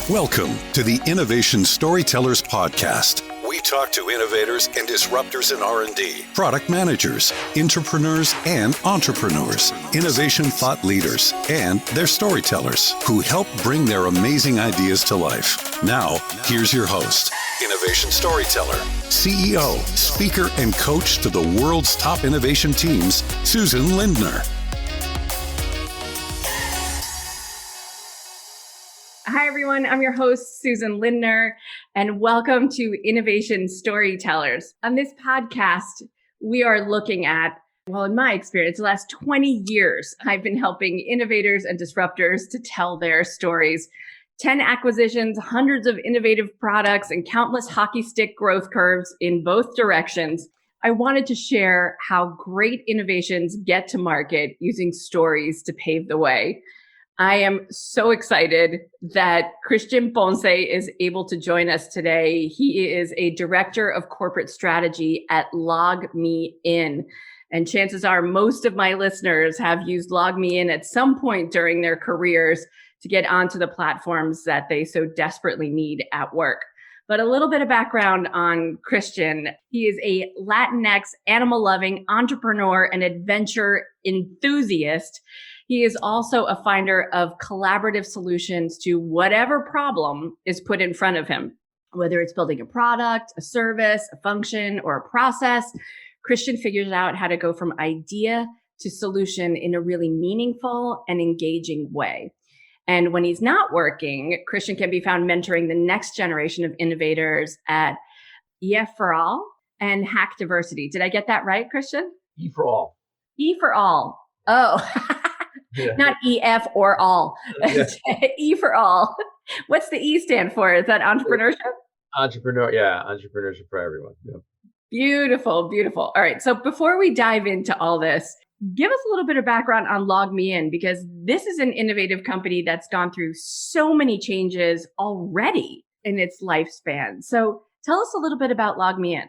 Welcome to the Innovation Storytellers podcast. We talk to innovators and disruptors in R&D, product managers, entrepreneurs, and entrepreneurs, innovation thought leaders, and their storytellers who help bring their amazing ideas to life. Now, here's your host, Innovation Storyteller, CEO, speaker, and coach to the world's top innovation teams, Susan Lindner. Hi, everyone. I'm your host, Susan Lindner, and welcome to Innovation Storytellers. On this podcast, we are looking at, well, in my experience, the last 20 years, I've been helping innovators and disruptors to tell their stories. 10 acquisitions, hundreds of innovative products, and countless hockey stick growth curves in both directions. I wanted to share how great innovations get to market using stories to pave the way. I am so excited that Christian Ponce is able to join us today. He is a director of corporate strategy at LogMeIn. And chances are most of my listeners have used LogMeIn at some point during their careers to get onto the platforms that they so desperately need at work. But a little bit of background on Christian. He is a Latinx, animal-loving entrepreneur and adventure enthusiast. He is also a finder of collaborative solutions to whatever problem is put in front of him, whether it's building a product, a service, a function, or a process. Christian figures out how to go from idea to solution in a really meaningful and engaging way. And when he's not working, Christian can be found mentoring the next generation of innovators at EF for All and Hack Diversity. Did I get that right, Christian? E for All. E for All. Oh. Yeah. Not EF or all. Yeah. E for all. What's the E stand for? Is that entrepreneurship? Entrepreneurship for everyone. Yep. Beautiful, beautiful. All right. So before we dive into all this, give us a little bit of background on LogMeIn, because this is an innovative company that's gone through so many changes already in its lifespan. So tell us a little bit about LogMeIn.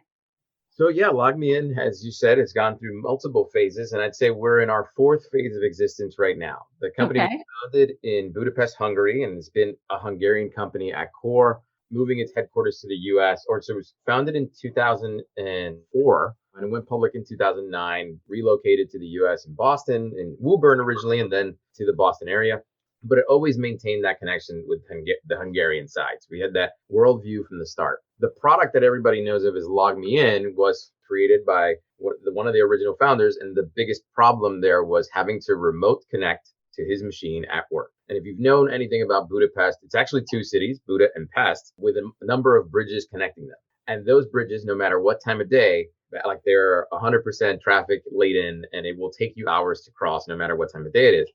So yeah, LogMeIn, as you said, has gone through multiple phases, and I'd say we're in our fourth phase of existence right now. The company was founded in Budapest, Hungary, and it's been a Hungarian company at core, moving its headquarters to the US. So it was founded in 2004, and it went public in 2009, relocated to the US in Boston, in Woburn originally, and then to the Boston area. But it always maintained that connection with the Hungarian side. So we had that worldview from the start. The product that everybody knows of as LogMeIn was created by one of the original founders. And the biggest problem there was having to remote connect to his machine at work. And if you've known anything about Budapest, it's actually two cities, Buda and Pest, with a number of bridges connecting them. And those bridges, no matter what time of day, like they're 100% traffic laden, and it will take you hours to cross no matter what time of day it is.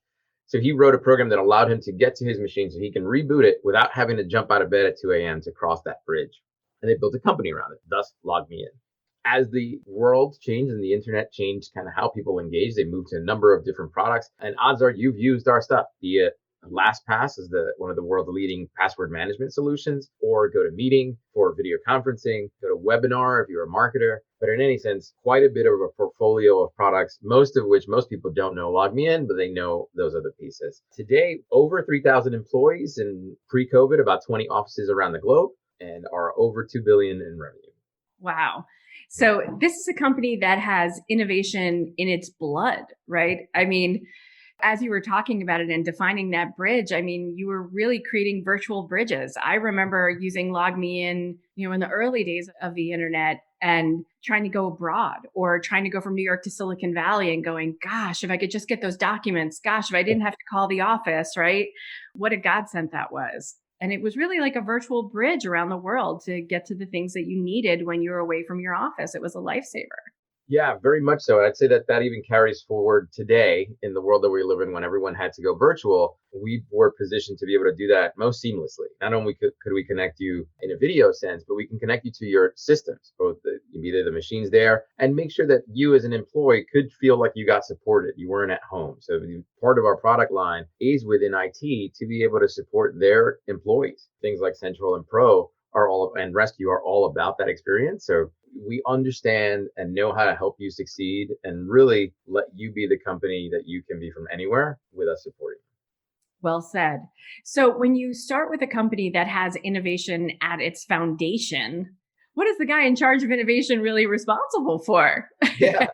So he wrote a program that allowed him to get to his machine so he can reboot it without having to jump out of bed at 2 a.m. to cross that bridge. And they built a company around it, thus LogMeIn. As the world changed and the internet changed kind of how people engage, they moved to a number of different products. And odds are you've used our stuff, be it LastPass is one of the world's leading password management solutions, or GoToMeeting for video conferencing, GoToWebinar if you're a marketer. But in any sense, quite a bit of a portfolio of products, most of which most people don't know LogMeIn, but they know those other pieces. Today, over 3,000 employees, and pre-COVID, about 20 offices around the globe, and are over $2 billion in revenue. Wow. So this is a company that has innovation in its blood, right? I mean, as you were talking about it and defining that bridge, I mean, you were really creating virtual bridges. I remember using LogMeIn, in the early days of the internet and trying to go abroad or trying to go from New York to Silicon Valley and going, gosh, if I could just get those documents, gosh, if I didn't have to call the office, right? What a godsend that was. And it was really like a virtual bridge around the world to get to the things that you needed when you were away from your office. It was a lifesaver. Yeah, very much so. I'd say that even carries forward today in the world that we live in when everyone had to go virtual. We were positioned to be able to do that most seamlessly. Not only could we connect you in a video sense, but we can connect you to your systems, both either the machines there, and make sure that you as an employee could feel like you got supported. You weren't at home. So part of our product line is within IT to be able to support their employees. Things like Central and Pro and Rescue are all about that experience. So we understand and know how to help you succeed and really let you be the company that you can be from anywhere with us supporting. Well said. So when you start with a company that has innovation at its foundation, what is the guy in charge of innovation really responsible for? Yeah.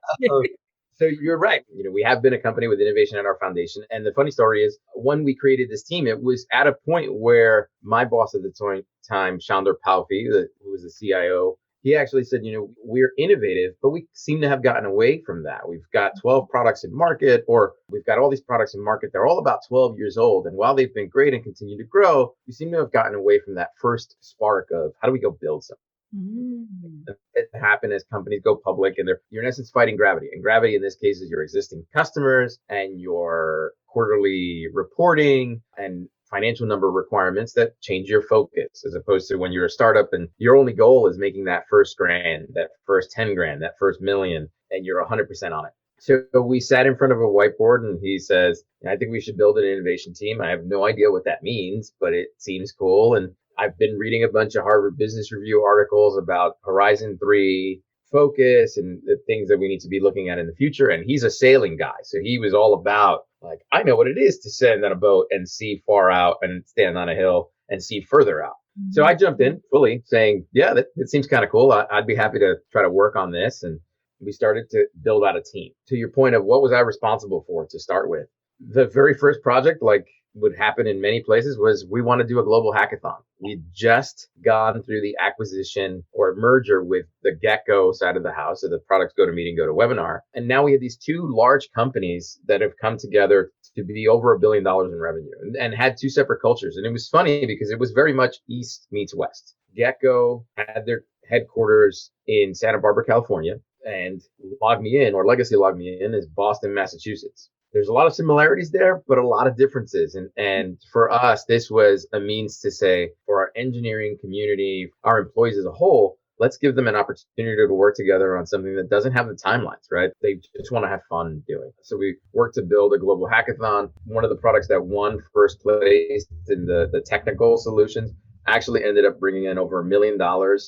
So you're right. We have been a company with innovation at our foundation. And the funny story is when we created this team, it was at a point where my boss at the time, Chandler Palfi, who was the CIO, he actually said, we're innovative, but we seem to have gotten away from that. We've got 12 products in market, or we've got all these products in market. They're all about 12 years old. And while they've been great and continue to grow, we seem to have gotten away from that first spark of how do we go build something? It happen as companies go public, and you're in essence fighting gravity. And gravity in this case is your existing customers and your quarterly reporting and financial number requirements that change your focus, as opposed to when you're a startup and your only goal is making that first grand, that first 10 grand, that first million, and you're 100% on it. So we sat in front of a whiteboard and he says, I think we should build an innovation team. I have no idea what that means, but it seems cool. And I've been reading a bunch of Harvard Business Review articles about Horizon 3 focus and the things that we need to be looking at in the future. And he's a sailing guy. So he was all about, I know what it is to stand on a boat and see far out and stand on a hill and see further out. Mm-hmm. So I jumped in fully saying, yeah, that seems kind of cool. I'd be happy to try to work on this. And we started to build out a team. To your point of what was I responsible for to start with? The very first project, would happen in many places, was we want to do a global hackathon. We'd just gone through the acquisition or merger with the Get-Go side of the house, so the products go to meeting, go to webinar. And now we have these two large companies that have come together to be over $1 billion in revenue and had two separate cultures. And it was funny because it was very much East meets West. Get-Go had their headquarters in Santa Barbara, California, and LogMeIn, or Legacy LogMeIn, is Boston, Massachusetts. There's a lot of similarities there, but a lot of differences. And for us, this was a means to say, for our engineering community, our employees as a whole, let's give them an opportunity to work together on something that doesn't have the timelines, right? They just want to have fun doing it. So we worked to build a global hackathon. One of the products that won first place in the technical solutions actually ended up bringing in over $1 million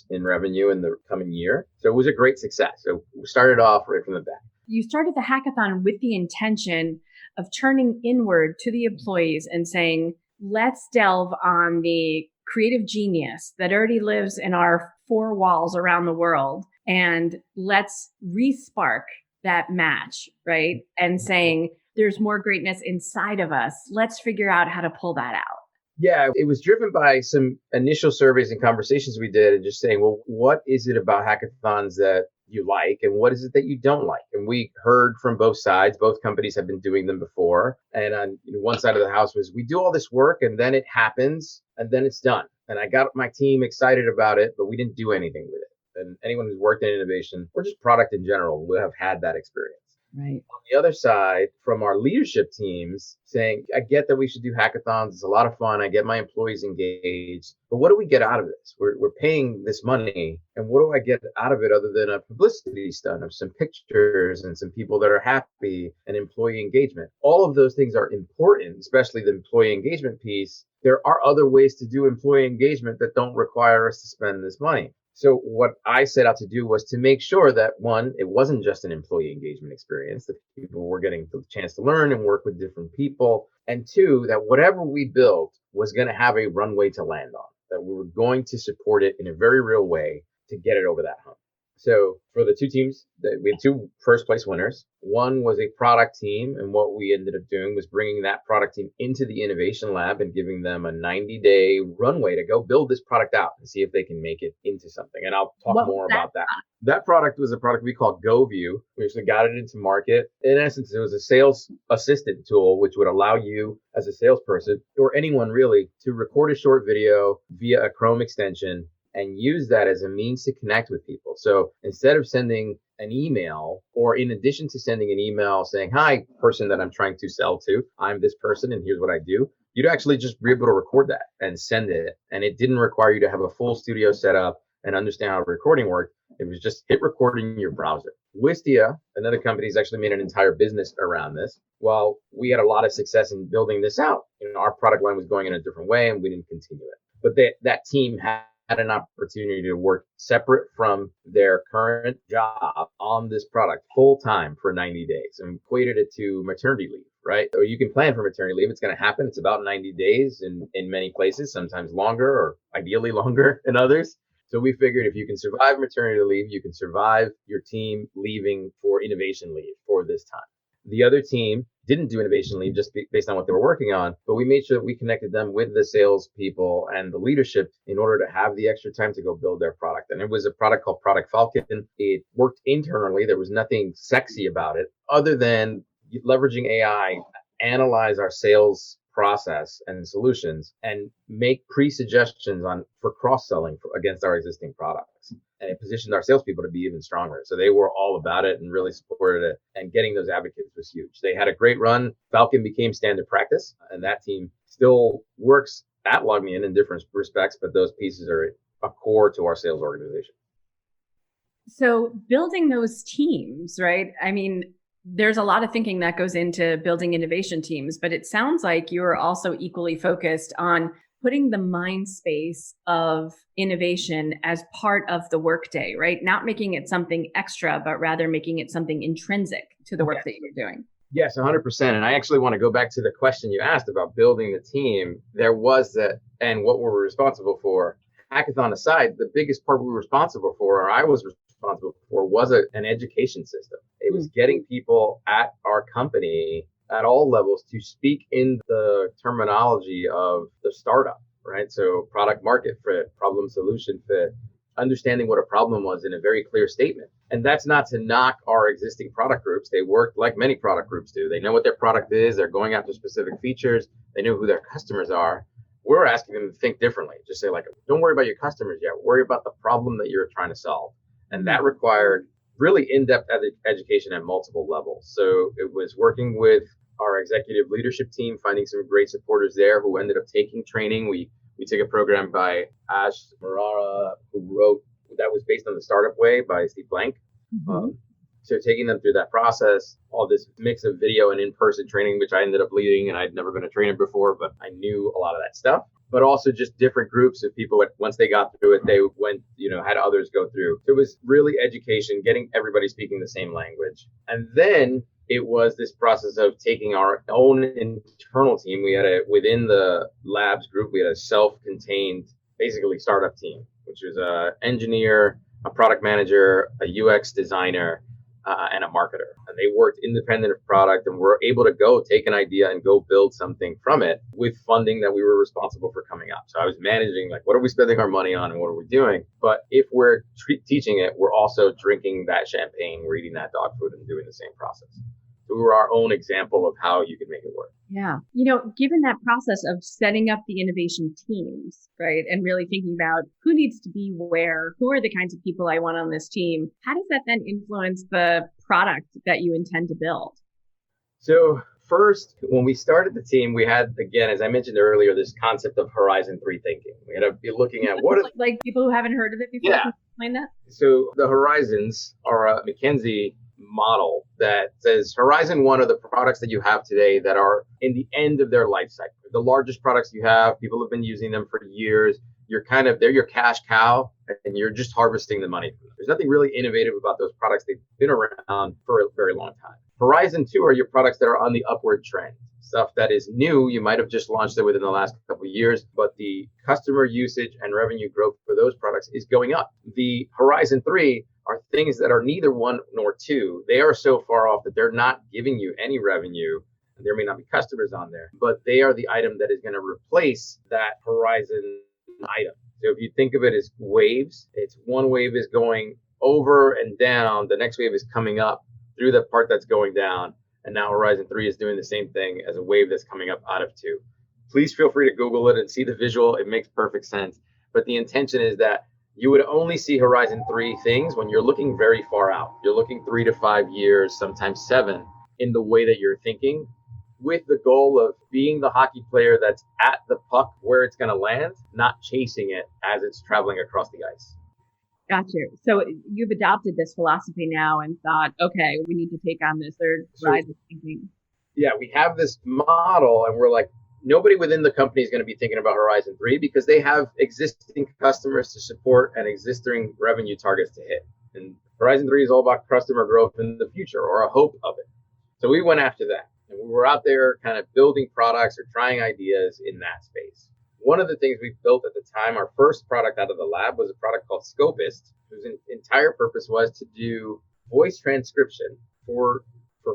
in revenue in the coming year. So it was a great success. So we started off right from the back. You started the hackathon with the intention of turning inward to the employees and saying, let's delve on the creative genius that already lives in our four walls around the world, and let's re-spark that match, right? And saying, there's more greatness inside of us. Let's figure out how to pull that out. Yeah, it was driven by some initial surveys and conversations we did, and just saying, well, what is it about hackathons that you like and what is it that you don't like? And we heard from both sides. Both companies have been doing them before. And on one side of the house was, we do all this work and then it happens and then it's done. And I got my team excited about it, but we didn't do anything with it. And anyone who's worked in innovation or just product in general will have had that experience. Right. On the other side, from our leadership teams saying, I get that we should do hackathons. It's a lot of fun. I get my employees engaged. But what do we get out of this? We're paying this money. And what do I get out of it other than a publicity stunt of some pictures and some people that are happy and employee engagement? All of those things are important, especially the employee engagement piece. There are other ways to do employee engagement that don't require us to spend this money. So what I set out to do was to make sure that, one, it wasn't just an employee engagement experience, that people were getting the chance to learn and work with different people. And two, that whatever we built was going to have a runway to land on, that we were going to support it in a very real way to get it over that hump. So for the two teams, we had two first place winners. One was a product team. And what we ended up doing was bringing that product team into the innovation lab and giving them a 90-day runway to go build this product out and see if they can make it into something. And I'll talk more about that. That product was a product we called GoView. We actually got it into market. In essence, it was a sales assistant tool, which would allow you as a salesperson or anyone really to record a short video via a Chrome extension and use that as a means to connect with people. So instead of sending an email, or in addition to sending an email saying, hi, person that I'm trying to sell to, I'm this person and here's what I do, you'd actually just be able to record that and send it. And it didn't require you to have a full studio set up and understand how recording worked. It was just hit record in your browser. Wistia, another company, has actually made an entire business around this. While we had a lot of success in building this out, our product line was going in a different way and we didn't continue it. But that team had an opportunity to work separate from their current job on this product full time for 90 days and equated it to maternity leave, right? Or you can plan for maternity leave. It's going to happen. It's about 90 days in many places, sometimes longer or ideally longer in others. So we figured if you can survive maternity leave, you can survive your team leaving for innovation leave for this time. The other team didn't do innovation leave just based on what they were working on, but we made sure that we connected them with the salespeople and the leadership in order to have the extra time to go build their product. And it was a product called Product Falcon. It worked internally. There was nothing sexy about it other than leveraging AI, analyze our sales process and solutions and make pre-suggestions for cross-selling against our existing products. And it positioned our salespeople to be even stronger. So they were all about it and really supported it. And getting those advocates was huge. They had a great run. Falcon became standard practice. And that team still works at LogMeIn in different respects, but those pieces are a core to our sales organization. So building those teams, right? I mean, there's a lot of thinking that goes into building innovation teams, but it sounds like you're also equally focused on putting the mind space of innovation as part of the workday, right? Not making it something extra, but rather making it something intrinsic to the work that you're doing. Yes, 100%. And I actually want to go back to the question you asked about building the team. There was that, and what were we responsible for? Hackathon aside, the biggest part we were responsible for, or I was responsible for, was an education system. It was getting people at our company at all levels to speak in the terminology of the startup, right? So product market fit, problem solution fit, understanding what a problem was in a very clear statement. And that's not to knock our existing product groups. They work like many product groups do. They know what their product is. They're going after specific features. They know who their customers are. We're asking them to think differently. Just say, like, don't worry about your customers yet. Worry about the problem that you're trying to solve. And that required really in-depth education at multiple levels. So it was working with our executive leadership team, finding some great supporters there who ended up taking training. We took a program by Ash Marara, who wrote, that was based on The Startup Way by Steve Blank. So taking them through that process, all this mix of video and in-person training, which I ended up leading, and I'd never been a trainer before, but I knew a lot of that stuff. But also just different groups of people. Once they got through it, they went, had others go through. So it was really education, getting everybody speaking the same language. And then it was this process of taking our own internal team. We had within the labs group, we had a self-contained, basically startup team, which was an engineer, a product manager, a UX designer, and a marketer. And they worked independent of product and were able to go take an idea and go build something from it with funding that we were responsible for coming up. So I was managing, like, what are we spending our money on and what are we doing? But if we're teaching it, we're also drinking that champagne, we're eating that dog food and doing the same process. So we were our own example of how you could make it work. Yeah. Given that process of setting up the innovation teams, right, and really thinking about who needs to be where, who are the kinds of people I want on this team, how does that then influence the product that you intend to build? So first, when we started the team, we had, again, as I mentioned earlier, this concept of Horizon 3 thinking. We had to be looking at what are... Like people who haven't heard of it before, can you explain that? So the Horizons are a McKinsey model that says Horizon 1 are the products that you have today that are in the end of their life cycle. The largest products you have, people have been using them for years. They're your cash cow, and you're just harvesting the money from them. There's nothing really innovative about those products. They've been around for a very long time. Horizon 2 are your products that are on the upward trend. Stuff that is new, you might have just launched it within the last couple of years, but the customer usage and revenue growth for those products is going up. The Horizon 3 are things that are neither one nor two. They are so far off that they're not giving you any revenue. There may not be customers on there, but they are the item that is going to replace that Horizon item. So if you think of it as waves, it's one wave is going over and down. The next wave is coming up through the part that's going down. And now Horizon 3 is doing the same thing as a wave that's coming up out of 2. Please feel free to Google it and see the visual. It makes perfect sense. But the intention is that you would only see Horizon 3 things when you're looking very far out. You're looking 3 to 5 years, sometimes 7, in the way that you're thinking, with the goal of being the hockey player that's at the puck where it's going to land, not chasing it as it's traveling across the ice. Got you. So you've adopted this philosophy now and thought, okay, we need to take on this third rise of thinking. Yeah, we have this model and we're like, nobody within the company is going to be thinking about Horizon 3 because they have existing customers to support and existing revenue targets to hit. And Horizon 3 is all about customer growth in the future or a hope of it. So we went after that. And we were out there kind of building products or trying ideas in that space. One of the things we built at the time, our first product out of the lab, was a product called Scopist, whose entire purpose was to do voice transcription for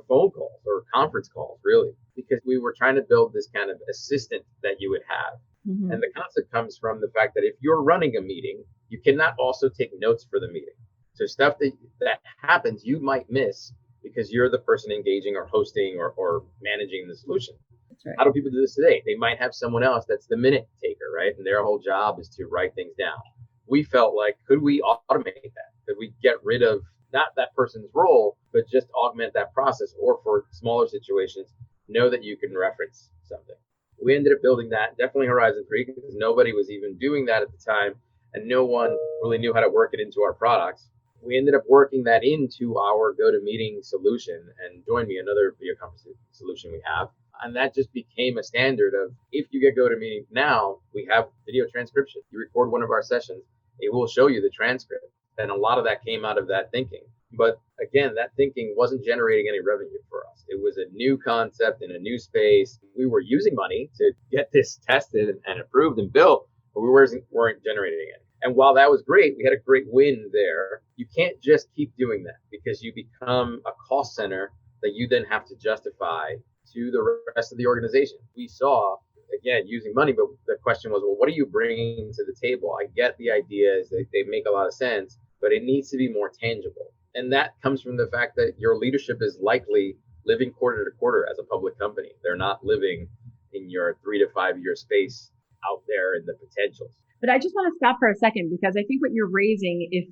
phone calls or conference calls, really, because we were trying to build this kind of assistant that you would have. Mm-hmm. And the concept comes from the fact that if you're running a meeting, you cannot also take notes for the meeting. So stuff that happens, you might miss because you're the person engaging or hosting or managing the solution. That's right. How do people do this today? They might have someone else that's the minute taker, right? And their whole job is to write things down. We felt like, could we automate that? Could we get rid of not that person's role, but just augment that process, or for smaller situations, know that you can reference something. We ended up building that, definitely Horizon 3, because nobody was even doing that at the time, and no one really knew how to work it into our products. We ended up working that into our GoToMeeting solution, and JoinMe, another video conferencing solution we have. And that just became a standard of, if you get GoToMeeting now, we have video transcription. You record one of our sessions, it will show you the transcript. And a lot of that came out of that thinking. But again, that thinking wasn't generating any revenue for us. It was a new concept in a new space. We were using money to get this tested and approved and built, but we weren't generating it. And while that was great, we had a great win there. You can't just keep doing that, because you become a cost center that you then have to justify to the rest of the organization. We saw, again, using money, but the question was, well, what are you bringing to the table? I get the ideas, they make a lot of sense, but it needs to be more tangible. And that comes from the fact that your leadership is likely living quarter to quarter as a public company. They're not living in your 3 to 5 year space out there in the potentials. But I just want to stop for a second, because I think what you're raising is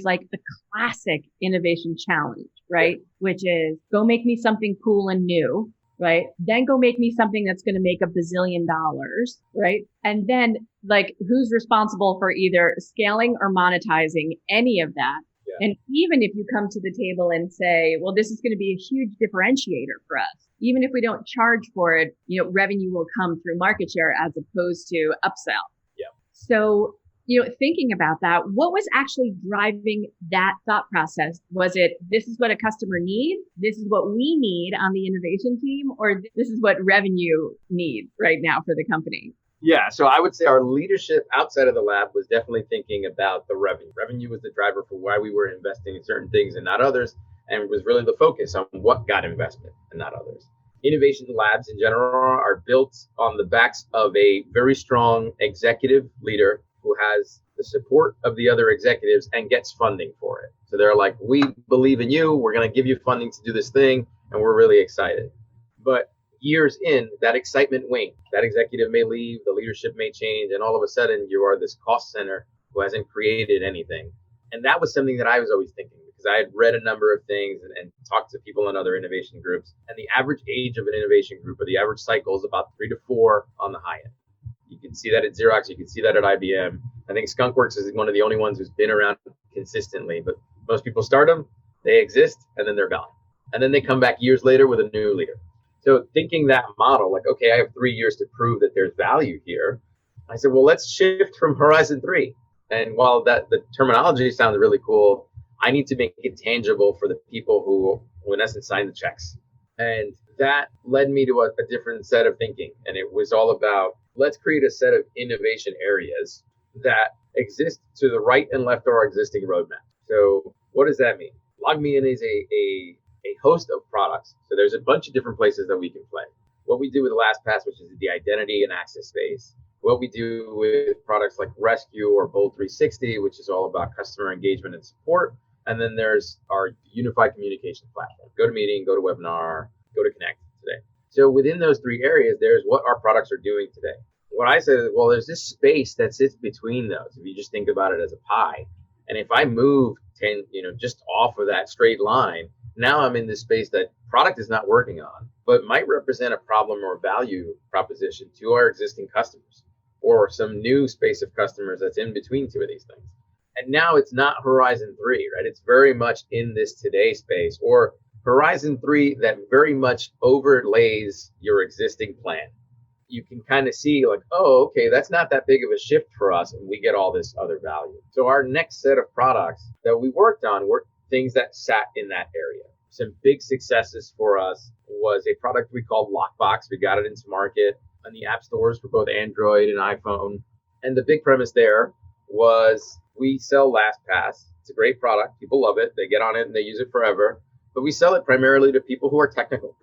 like the classic innovation challenge, right? Yeah. Which is, go make me something cool and new, right? Then go make me something that's going to make $1 bazillion, right? And then, like, who's responsible for either scaling or monetizing any of that? Yeah. And even if you come to the table and say, well, this is going to be a huge differentiator for us, even if we don't charge for it, revenue will come through market share as opposed to upsell. So, thinking about that, what was actually driving that thought process? Was it, this is what a customer needs, this is what we need on the innovation team, or this is what revenue needs right now for the company? Yeah, so I would say our leadership outside of the lab was definitely thinking about the revenue. Revenue was the driver for why we were investing in certain things and not others, and it was really the focus on what got investment and not others. Innovation labs in general are built on the backs of a very strong executive leader who has the support of the other executives and gets funding for it. So they're like, we believe in you, we're going to give you funding to do this thing, and we're really excited. But years in, that excitement wanes. That executive may leave, the leadership may change, and all of a sudden you are this cost center who hasn't created anything. And that was something that I was always thinking, because I had read a number of things and talked to people in other innovation groups. And the average age of an innovation group, or the average cycle, is about 3 to 4 on the high end. You can see that at Xerox, you can see that at IBM. I think Skunkworks is one of the only ones who's been around consistently, but most people start them, they exist, and then they're gone. And then they come back years later with a new leader. So thinking that model, like, okay, I have 3 years to prove that there's value here. I said, well, let's shift from Horizon 3. And while the terminology sounds really cool, I need to make it tangible for the people who in essence sign the checks. And that led me to a different set of thinking. And it was all about, let's create a set of innovation areas that exist to the right and left of our existing roadmap. So what does that mean? LogMeIn is a host of products. So there's a bunch of different places that we can play. What we do with LastPass, which is the identity and access space. What we do with products like Rescue or Bold 360, which is all about customer engagement and support. And then there's our unified communication platform. GoToMeeting, GoToWebinar, GoToConnect today. So within those 3 areas, there's what our products are doing today. What I said is, well, there's this space that sits between those. If you just think about it as a pie. And if I move 10, just off of that straight line, now I'm in this space that product is not working on, but might represent a problem or value proposition to our existing customers, or some new space of customers that's in between 2 of these things. And now it's not Horizon 3, right? It's very much in this today space, or Horizon 3 that very much overlays your existing plan. You can kind of see like, oh, okay, that's not that big of a shift for us, and we get all this other value. So our next set of products that we worked on were things that sat in that area. some big successes for us was a product we called Lockbox. We got it into market on the app stores for both Android and iPhone. And the big premise there was we sell LastPass. It's a great product. People love it. They get on it and they use it forever. But we sell it primarily to people who are technical.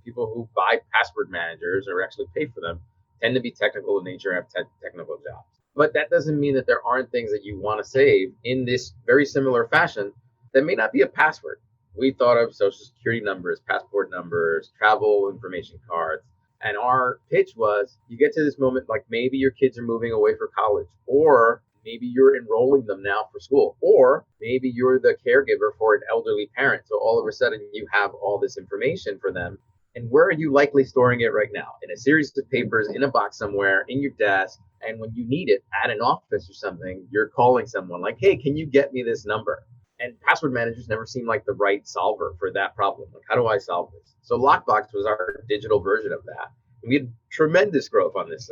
People who buy password managers or actually pay for them tend to be technical in nature and have technical jobs. But that doesn't mean that there aren't things that you want to save in this very similar fashion that may not be a password. We thought of social security numbers, passport numbers, travel information cards. And our pitch was, you get to this moment, like maybe your kids are moving away for college, or maybe you're enrolling them now for school, or maybe you're the caregiver for an elderly parent. So all of a sudden you have all this information for them. And where are you likely storing it right now? In a series of papers, in a box somewhere, in your desk. And when you need it at an office or something, you're calling someone like, hey, can you get me this number? And password managers never seem like the right solver for that problem. Like, how do I solve this? So Lockbox was our digital version of that. And we had tremendous growth on this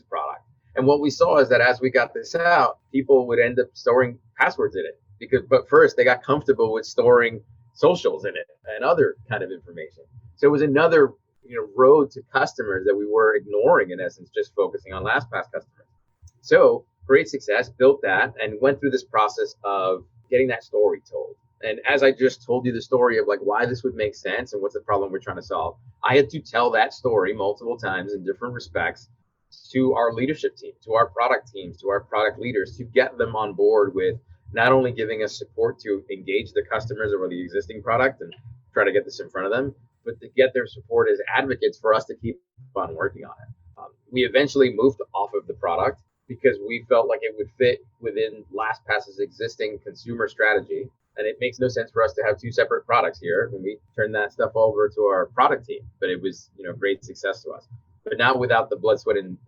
product. And what we saw is that as we got this out, people would end up storing passwords in it. But first, they got comfortable with storing socials in it and other kind of information. So it was another road to customers that we were ignoring, in essence, just focusing on LastPass customers. So great success, built that, and went through this process of getting that story told. And as I just told you the story of like why this would make sense and what's the problem we're trying to solve, I had to tell that story multiple times in different respects to our leadership team, to our product teams, to our product leaders, to get them on board with not only giving us support to engage the customers over the existing product and try to get this in front of them, but to get their support as advocates for us to keep on working on it. We eventually moved off of the product because we felt like it would fit within LastPass's existing consumer strategy. And it makes no sense for us to have two separate products here when we turn that stuff over to our product team. But it was, great success to us. But now without the blood, sweat, and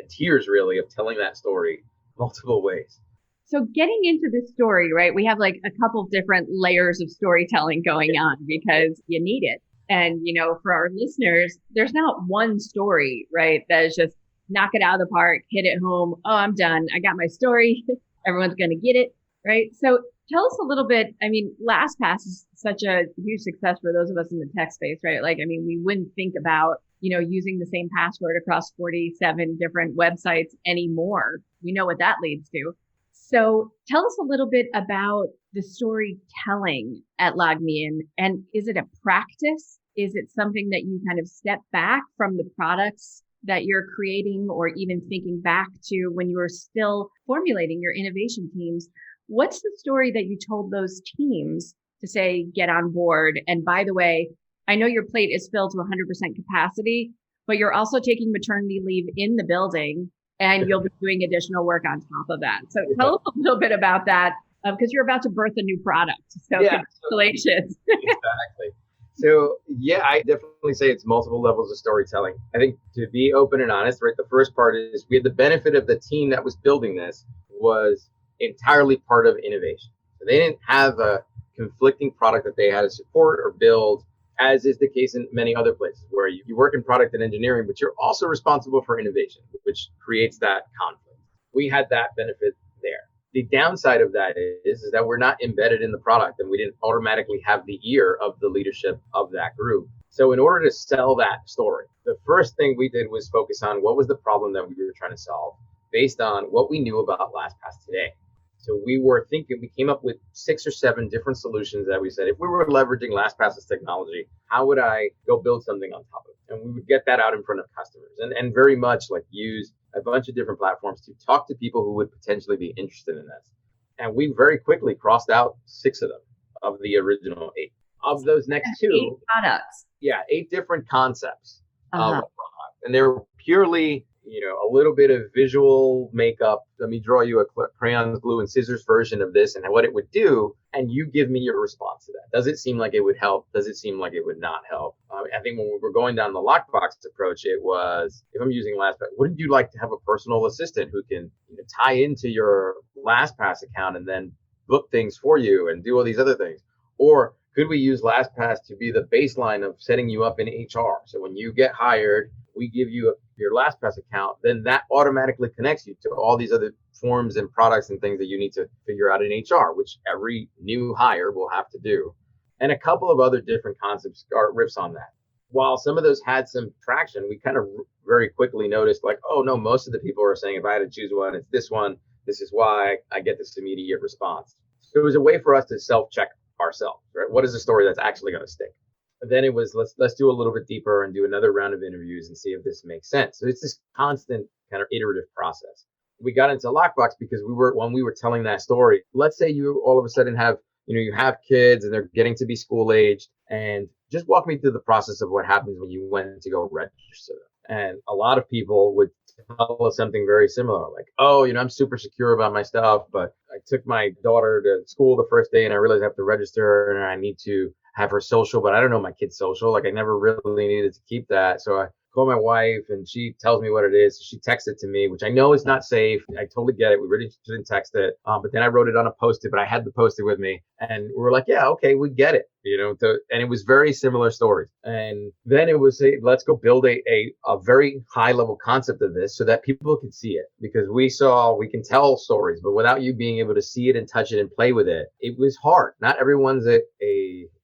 tears, really, of telling that story multiple ways. So getting into this story, right, we have like a couple different layers of storytelling going on because you need it. And, for our listeners, there's not one story, right, that is just knock it out of the park, hit it home. Oh, I'm done. I got my story. Everyone's going to get it, right? So tell us a little bit. I mean, LastPass is such a huge success for those of us in the tech space, right? Like, I mean, we wouldn't think about, using the same password across 47 different websites anymore. We know what that leads to. So tell us a little bit about the storytelling at LogMeIn. And is it a practice? Is it something that you kind of step back from the products that you're creating, or even thinking back to when you were still formulating your innovation teams? What's the story that you told those teams to say, get on board? And by the way, I know your plate is filled to 100% capacity, but you're also taking maternity leave in the building and you'll be doing additional work on top of that. So tell us a little bit about that, because you're about to birth a new product. So congratulations. Exactly. So I definitely say it's multiple levels of storytelling. I think, to be open and honest, right, the first part is we had the benefit of the team that was building this was entirely part of innovation. So they didn't have a conflicting product that they had to support or build, as is the case in many other places where you work in product and engineering, but you're also responsible for innovation, which creates that conflict. We had that benefit there. The downside of that is that we're not embedded in the product, and we didn't automatically have the ear of the leadership of that group. So in order to sell that story, the first thing we did was focus on what was the problem that we were trying to solve based on what we knew about LastPass today. So we came up with 6 or 7 different solutions that we said, if we were leveraging LastPass's technology, how would I go build something on top of it? And we would get that out in front of customers and very much like use a bunch of different platforms to talk to people who would potentially be interested in this. And we very quickly crossed out 6 of them of the original 8. Of those next 2, 8 products. 8 different concepts of a product. And they were purely, a little bit of visual makeup. Let me draw you a crayons, glue, and scissors version of this and what it would do. And you give me your response to that. Does it seem like it would help? Does it seem like it would not help? I think when we were going down the Lockbox approach, it was, if I'm using LastPass, wouldn't you like to have a personal assistant who can tie into your LastPass account and then book things for you and do all these other things? Or could we use LastPass to be the baseline of setting you up in HR? So when you get hired, we give you your LastPass account, then that automatically connects you to all these other forms and products and things that you need to figure out in HR, which every new hire will have to do. and a couple of other different concepts or riffs on that. While some of those had some traction, we kind of very quickly noticed like, oh no, most of the people are saying if I had to choose one, it's this one. This is why I get this immediate response. So it was a way for us to self-check ourselves, right? What is the story that's actually going to stick? And then it was let's do a little bit deeper and do another round of interviews and see if this makes sense. So it's this constant kind of iterative process. We got into Lockbox because when we were telling that story, let's say you all of a sudden have, you have kids and they're getting to be school aged, and just walk me through the process of what happens when you went to go register them. And a lot of people would tell us something very similar, like, oh, I'm super secure about my stuff, but I took my daughter to school the first day and I realized I have to register her and I need to have her social, but I don't know my kid's social. Like I never really needed to keep that. So I call my wife and she tells me what it is. So she texts it to me, which I know is not safe. I totally get it. We really shouldn't text it. But then I wrote it on a Post-it, but I had the Post-it with me and we were like, yeah, okay, we get it. And it was very similar stories. And then it was let's go build a very high level concept of this so that people can see it, because we can tell stories, but without you being able to see it and touch it and play with it, it was hard. Not everyone's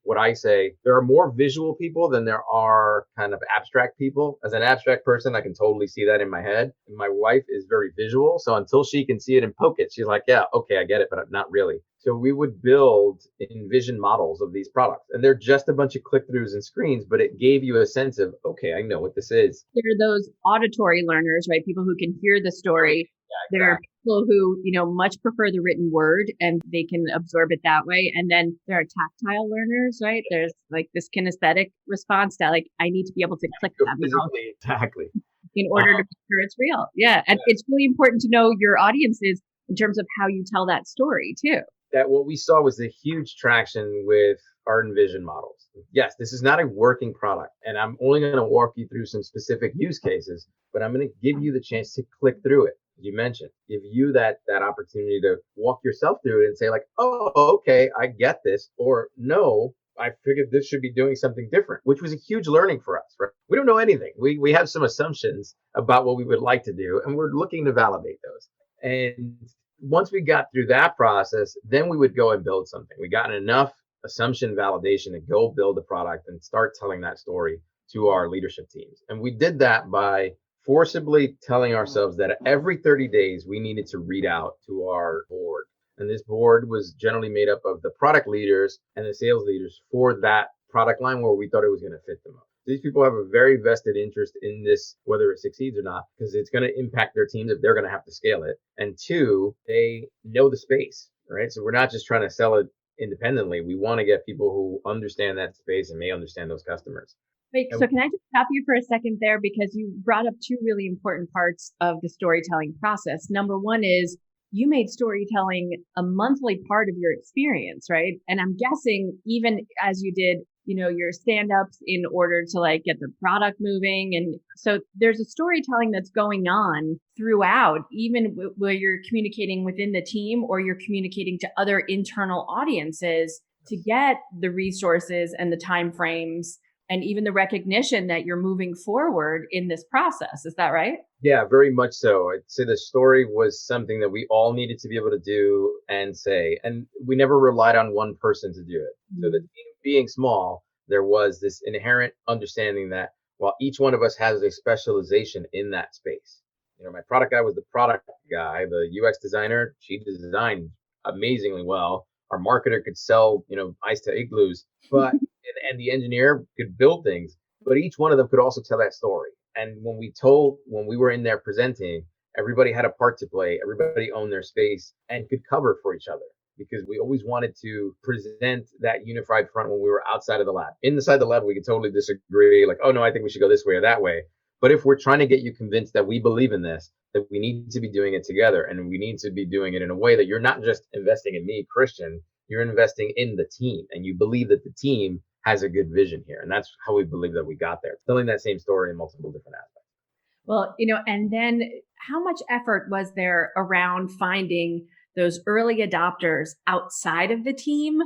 what I say, there are more visual people than there are kind of abstract people. As an abstract person, I can totally see that in my head. And my wife is very visual. So until she can see it and poke it, she's like, yeah, okay, I get it, but not really. So we would build envision models of these products. And they're just a bunch of click-throughs and screens, but it gave you a sense of, okay, I know what this is. There are those auditory learners, right? People who can hear the story. Yeah, exactly. There are people who, much prefer the written word and they can absorb it that way. And then there are tactile learners, right? There's like this kinesthetic response that like, I need to be able to click that physically, exactly, in order to make sure it's real. Yeah. And it's really important to know your audiences in terms of how you tell that story too. That what we saw was the huge traction with our envision models. Yes, this is not a working product, and I'm only going to walk you through some specific use cases, but I'm going to give you the chance to click through it. You mentioned, give you that opportunity to walk yourself through it and say like, oh, okay, I get this, or no, I figured this should be doing something different, which was a huge learning for us, right? We don't know anything. We have some assumptions about what we would like to do, and we're looking to validate those. And once we got through that process, then we would go and build something. We got enough assumption validation to go build a product and start telling that story to our leadership teams. And we did that by forcibly telling ourselves that every 30 days we needed to read out to our board. And this board was generally made up of the product leaders and the sales leaders for that product line where we thought it was going to fit the most. These people have a very vested interest in this, whether it succeeds or not, because it's going to impact their teams if they're going to have to scale it. And two, they know the space, right? So we're not just trying to sell it independently. We want to get people who understand that space and may understand those customers. Wait, so can I just stop you for a second there? Because you brought up two really important parts of the storytelling process. Number one is you made storytelling a monthly part of your experience, right? And I'm guessing even as you did, your stand-ups in order to like get the product moving. And so there's a storytelling that's going on throughout, even where you're communicating within the team or you're communicating to other internal audiences to get the resources and the timeframes and even the recognition that you're moving forward in this process. Is that right? Yeah, very much so. I'd say the story was something that we all needed to be able to do and say, and we never relied on one person to do it. Mm-hmm. So the team being small, there was this inherent understanding that while each one of us has a specialization in that space. My product guy was the product guy, the UX designer, she designed amazingly well. Our marketer could sell, ice to igloos, but and the engineer could build things, but each one of them could also tell that story. And when we were in there presenting, everybody had a part to play. Everybody owned their space and could cover for each other, because we always wanted to present that unified front when we were outside of the lab. Inside the lab, we could totally disagree, like, oh no, I think we should go this way or that way. But if we're trying to get you convinced that we believe in this, that we need to be doing it together, and we need to be doing it in a way that you're not just investing in me, Christian, you're investing in the team, and you believe that the team has a good vision here. And that's how we believe that we got there, telling that same story in multiple different aspects. Well, and then how much effort was there around finding those early adopters outside of the team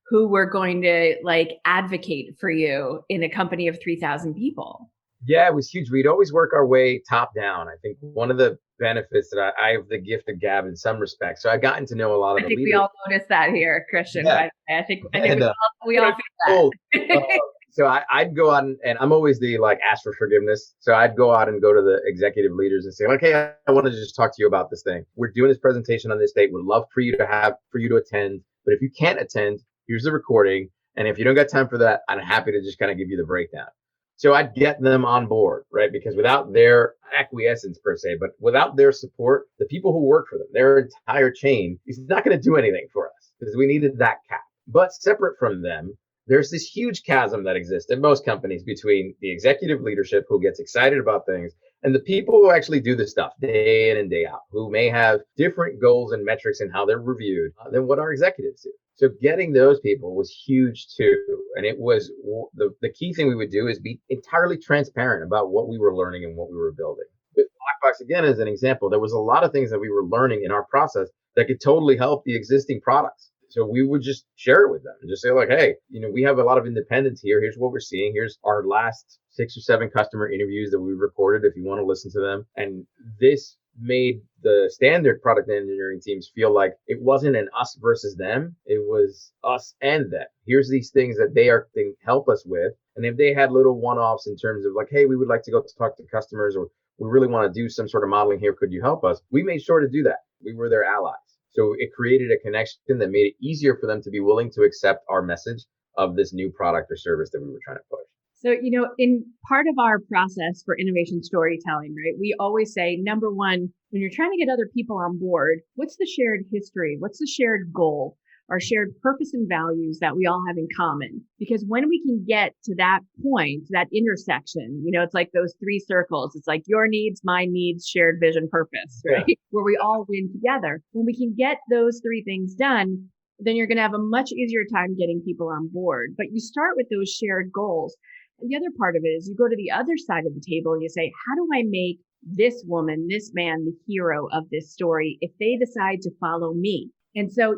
who were going to like advocate for you in a company of 3,000 people? Yeah, it was huge. We'd always work our way top down. I think one of the benefits that I have the gift of gab in some respects. So I've gotten to know a lot of the think leaders. we all noticed that here, Christian. Yeah. By the way. I think And, we all feel that. So I'd go out and I'm always the ask for forgiveness. So I'd go out and go to the executive leaders and say, like, hey, I want to just talk to you about this thing. We're doing this presentation on this date. Would love for you to attend. But if you can't attend, here's the recording. And if you don't got time for that, I'm happy to just kind of give you the breakdown. So I'd get them on board, right? Because without their acquiescence per se, but without their support, the people who work for them, their entire chain is not going to do anything for us because we needed that cap. But separate from them, there's this huge chasm that exists in most companies between the executive leadership who gets excited about things and the people who actually do the stuff day in and day out, who may have different goals and metrics in how they're reviewed than what our executives do. So getting those people was huge too. And it was the key thing we would do is be entirely transparent about what we were learning and what we were building. With Lockbox, again, as an example, there was a lot of things that we were learning in our process that could totally help the existing products. So we would just share it with them and just say, like, hey, we have a lot of independence here. Here's what we're seeing. Here's our last 6 or 7 customer interviews that we recorded if you want to listen to them. And this made the standard product engineering teams feel like it wasn't an us versus them. It was us and them. Here's these things that they can help us with. And if they had little one-offs in terms of like, hey, we would like to go talk to customers, or we really want to do some sort of modeling here, could you help us? We made sure to do that. We were their allies. So it created a connection that made it easier for them to be willing to accept our message of this new product or service that we were trying to push. So, in part of our process for innovation storytelling, right, we always say, number one, when you're trying to get other people on board, what's the shared history? What's the shared goal? Our shared purpose and values that we all have in common? Because when we can get to that point, that intersection, it's like those 3 circles. It's like your needs, my needs, shared vision, purpose, right? Yeah. Where we all win together. When we can get those 3 things done, then you're going to have a much easier time getting people on board. But you start with those shared goals. And the other part of it is you go to the other side of the table and you say, how do I make this woman, this man, the hero of this story if they decide to follow me? And so,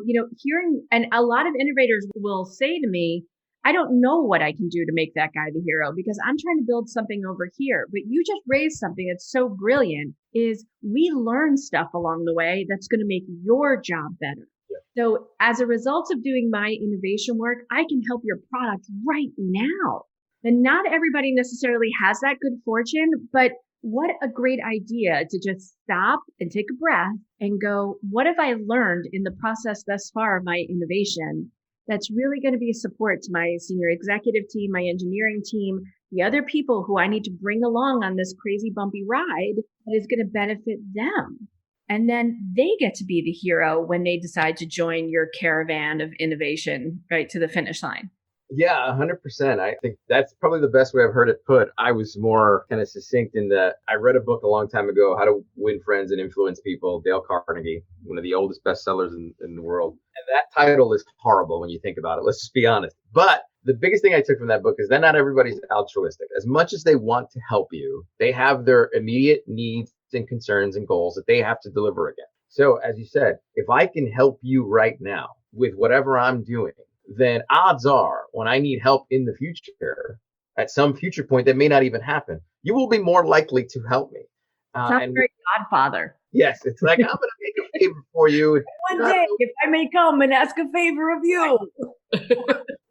and a lot of innovators will say to me, I don't know what I can do to make that guy the hero because I'm trying to build something over here. But you just raised something that's so brilliant is we learn stuff along the way that's going to make your job better. Yeah. So as a result of doing my innovation work, I can help your product right now. And not everybody necessarily has that good fortune, but what a great idea to just stop and take a breath and go, what have I learned in the process thus far of my innovation that's really going to be a support to my senior executive team, my engineering team, the other people who I need to bring along on this crazy bumpy ride that is going to benefit them. And then they get to be the hero when they decide to join your caravan of innovation, right, to the finish line. Yeah, 100%. I think that's probably the best way I've heard it put. I was more kind of succinct in that I read a book a long time ago, How to Win Friends and Influence People, Dale Carnegie, one of the oldest bestsellers in the world. And that title is horrible when you think about it. Let's just be honest. But the biggest thing I took from that book is that not everybody's altruistic. As much as they want to help you, they have their immediate needs and concerns and goals that they have to deliver against. So as you said, if I can help you right now with whatever I'm doing, then odds are when I need help in the future, at some future point that may not even happen, you will be more likely to help me. Sounds very Godfather. Yes, it's like, I'm going to make a favor for you. One day, if I may come and ask a favor of you.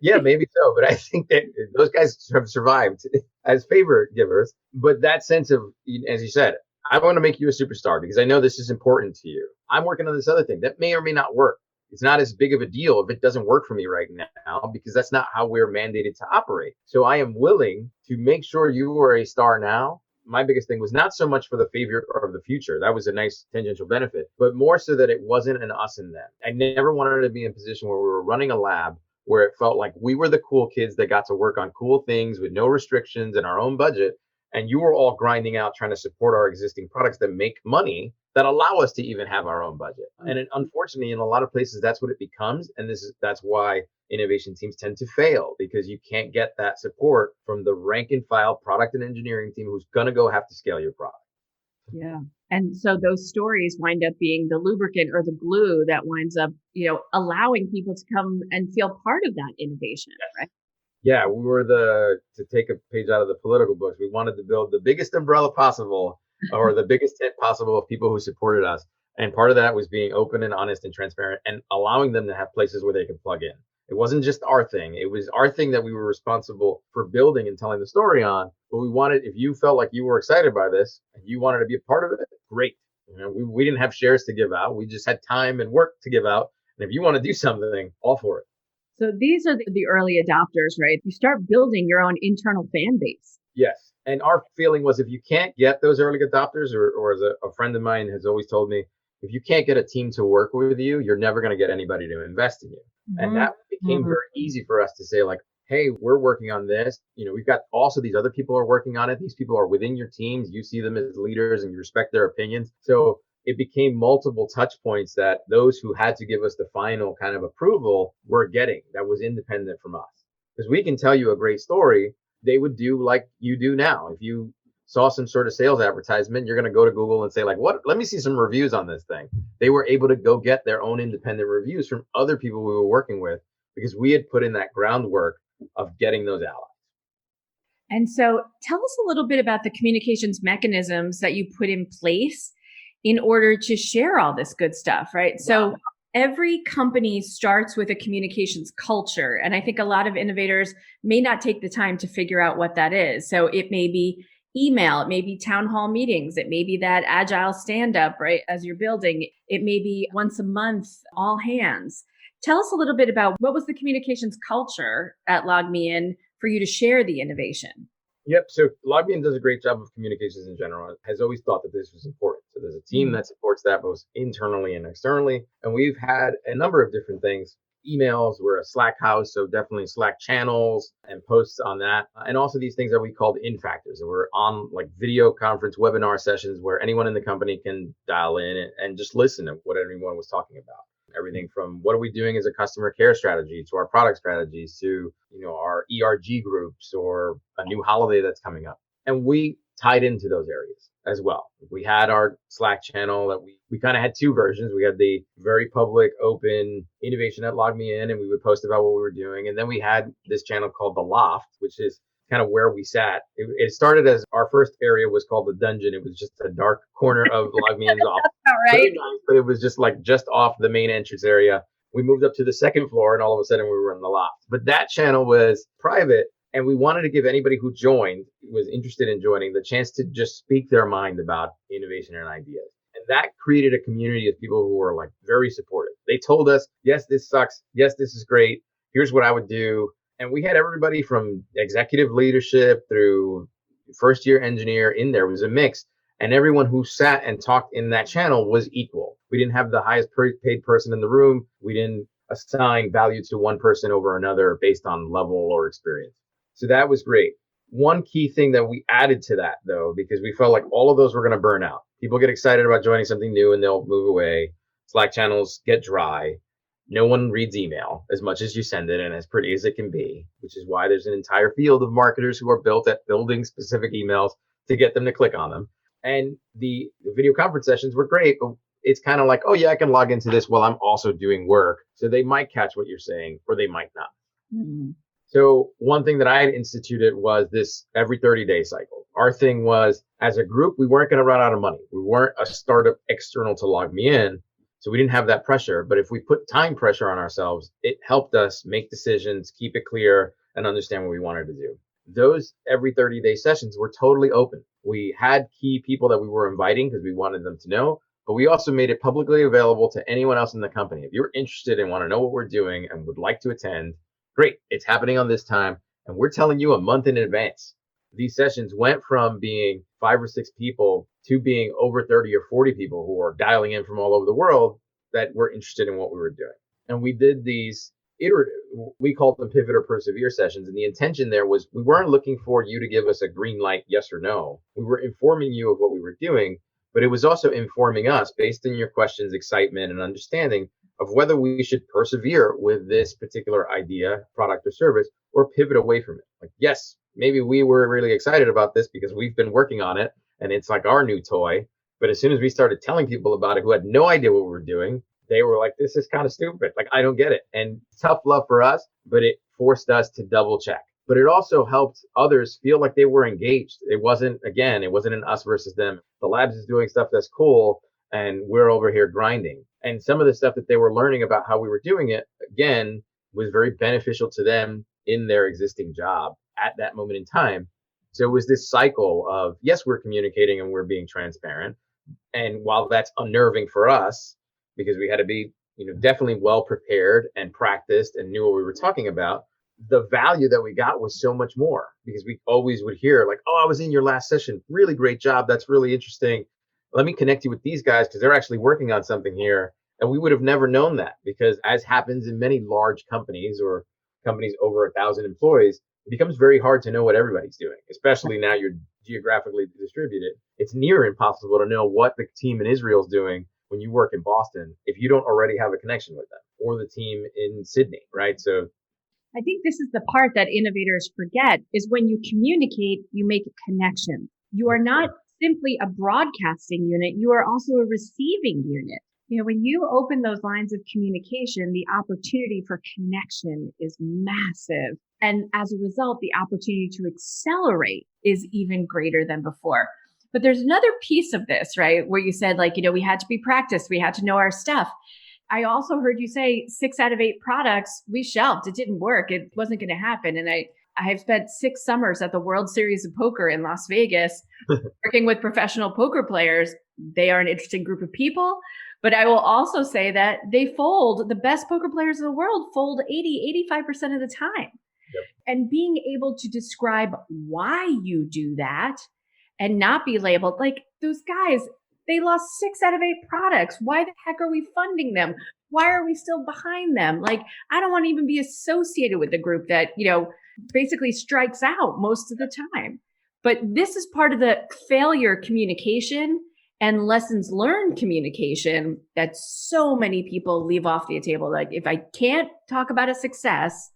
Yeah, maybe so. But I think that those guys have survived as favor givers. But that sense of, as you said, I want to make you a superstar because I know this is important to you. I'm working on this other thing that may or may not work. It's not as big of a deal if it doesn't work for me right now because that's not how we're mandated to operate. So I am willing to make sure you are a star now. My biggest thing was not so much for the favor of the future. That was a nice tangential benefit, but more so that it wasn't an us and them. I never wanted to be in a position where we were running a lab where it felt like we were the cool kids that got to work on cool things with no restrictions and our own budget. And you were all grinding out trying to support our existing products that make money that allow us to even have our own budget. And unfortunately, in a lot of places, that's what it becomes. And that's why innovation teams tend to fail because you can't get that support from the rank and file product and engineering team who's going to go have to scale your product. Yeah. And so those stories wind up being the lubricant or the glue that winds up, allowing people to come and feel part of that innovation, yes. Right? Yeah, we were to take a page out of the political books, we wanted to build the biggest umbrella possible or the biggest tent possible of people who supported us. And part of that was being open and honest and transparent and allowing them to have places where they could plug in. It wasn't just our thing. It was our thing that we were responsible for building and telling the story on. But we wanted, if you felt like you were excited by this and you wanted to be a part of it, great. We didn't have shares to give out. We just had time and work to give out. And if you want to do something, all for it. So these are the early adopters, right? You start building your own internal fan base. Yes. And our feeling was if you can't get those early adopters, or as a friend of mine has always told me, if you can't get a team to work with you, you're never going to get anybody to invest in you. Mm-hmm. And that became very easy for us to say, like, hey, we're working on this. We've got also these other people are working on it. These people are within your teams. You see them as leaders and you respect their opinions. So it became multiple touch points that those who had to give us the final kind of approval were getting that was independent from us. Because we can tell you a great story. They would do like you do now. If you saw some sort of sales advertisement, you're going to go to Google and say, like, what? Let me see some reviews on this thing. They were able to go get their own independent reviews from other people we were working with because we had put in that groundwork of getting those allies. And so tell us a little bit about the communications mechanisms that you put in place in order to share all this good stuff, right? Wow. So every company starts with a communications culture. And I think a lot of innovators may not take the time to figure out what that is. So it may be email, it may be town hall meetings, it may be that agile stand-up, right, as you're building. It may be once a month, all hands. Tell us a little bit about what was the communications culture at LogMeIn for you to share the innovation. Yep. So LogMeIn does a great job of communications in general. Has always thought that this was important. So there's a team that supports that both internally and externally. And we've had a number of different things. Emails, we're a Slack house, so definitely Slack channels and posts on that. And also these things that we called in factors. We're on like video conference webinar sessions where anyone in the company can dial in and just listen to what everyone was talking about. Everything from what are we doing as a customer care strategy to our product strategies to, our ERG groups or a new holiday that's coming up. And we tied into those areas as well. We had our Slack channel that we kind of had two versions. We had the very public, open innovation at LogMeIn, and we would post about what we were doing. And then we had this channel called The Loft, which is kind of where we sat. It started as our first area was called the dungeon. It was just a dark corner of LogMeIn's office. All right. Really nice, but it was just off the main entrance area. We moved up to the second floor and all of a sudden we were in the loft. But that channel was private and we wanted to give anybody who was interested in joining, the chance to just speak their mind about innovation and ideas. And that created a community of people who were like very supportive. They told us, yes, this sucks. Yes, this is great. Here's what I would do. And we had everybody from executive leadership through first year engineer in there. It was a mix. And everyone who sat and talked in that channel was equal. We didn't have the highest paid person in the room. We didn't assign value to one person over another based on level or experience. So that was great. One key thing that we added to that, though, because we felt like all of those were going to burn out. People get excited about joining something new and they'll move away. Slack channels get dry. No one reads email as much as you send it and as pretty as it can be, which is why there's an entire field of marketers who are built at building specific emails to get them to click on them. And the video conference sessions were great, but it's kind of like, oh, yeah, I can log into this while I'm also doing work. So they might catch what you're saying or they might not. Mm-hmm. So one thing that I had instituted was this every 30-day cycle. Our thing was, as a group, we weren't going to run out of money. We weren't a startup external to LogMeIn. So we didn't have that pressure. But if we put time pressure on ourselves, it helped us make decisions, keep it clear, and understand what we wanted to do. Those every 30-day sessions were totally open. We had key people that we were inviting because we wanted them to know, but we also made it publicly available to anyone else in the company. If you're interested and want to know what we're doing and would like to attend, great, it's happening on this time, and we're telling you a month in advance. These sessions went from being 5 or 6 people to being over 30 or 40 people who are dialing in from all over the world that were interested in what we were doing. And we did these iterative, we called them pivot or persevere sessions. And the intention there was we weren't looking for you to give us a green light, yes or no. We were informing you of what we were doing, but it was also informing us based on your questions, excitement, and understanding of whether we should persevere with this particular idea, product, or service, or pivot away from it. Like, yes, maybe we were really excited about this because we've been working on it and it's like our new toy. But as soon as we started telling people about it who had no idea what we were doing, they were like, this is kind of stupid. Like, I don't get it. And tough love for us, but it forced us to double check. but it also helped others feel like they were engaged. It wasn't an us versus them. The labs is doing stuff that's cool and we're over here grinding. And some of the stuff that they were learning about how we were doing it, again, was very beneficial to them in their existing job at that moment in time. So it was this cycle of, yes, we're communicating and we're being transparent. And while that's unnerving for us, because we had to be, definitely well prepared and practiced and knew what we were talking about, the value that we got was so much more, because we always would hear like, oh, I was in your last session. Really great job. That's really interesting. Let me connect you with these guys because they're actually working on something here. And we would have never known that, because as happens in many large companies or companies over 1,000 employees, it becomes very hard to know what everybody's doing, especially now you're geographically distributed. It's near impossible to know what the team in Israel is doing when you work in Boston if you don't already have a connection with them, or the team in Sydney, right? So I think this is the part that innovators forget, is when you communicate, you make a connection. You are not simply a broadcasting unit. You are also a receiving unit. When you open those lines of communication, the opportunity for connection is massive. And as a result, the opportunity to accelerate is even greater than before. But there's another piece of this, right? Where you said, we had to be practiced. We had to know our stuff. I also heard you say 6 out of 8 products we shelved. It didn't work. It wasn't going to happen. And I have spent 6 summers at the World Series of Poker in Las Vegas, working with professional poker players. They are an interesting group of people. But I will also say that they fold, the best poker players in the world fold 85% of the time. Yep. And being able to describe why you do that and not be labeled like those guys, they lost 6 out of 8 products. Why the heck are we funding them? Why are we still behind them? I don't want to even be associated with the group that, basically strikes out most of the time. But this is part of the failure communication and lessons learned communication that so many people leave off the table. Like, if I can't talk about a success,